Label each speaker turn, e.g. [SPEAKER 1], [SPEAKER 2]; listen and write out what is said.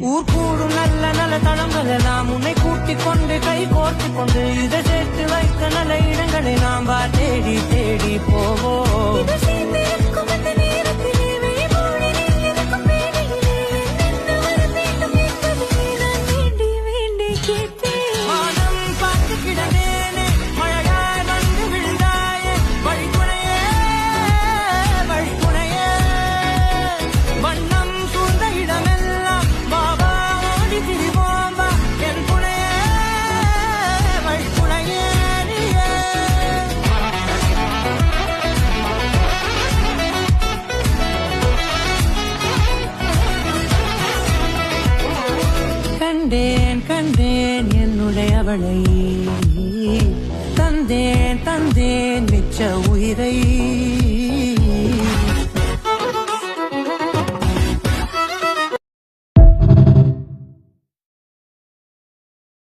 [SPEAKER 1] ஊர் கூடும் நல்ல நல்ல தளங்கள் எல்லாம் உன்னை கூட்டிக் கொண்டு கை கோர்த்து கொண்டு இதை சேர்த்து வைக்க நல்ல இடங்களை நாம் தேடி தேடி போவோம். கண்டேன் கண்டேன் என்னுடையவளை, தந்தேன் தந்தேன் மிச்ச உயிரை.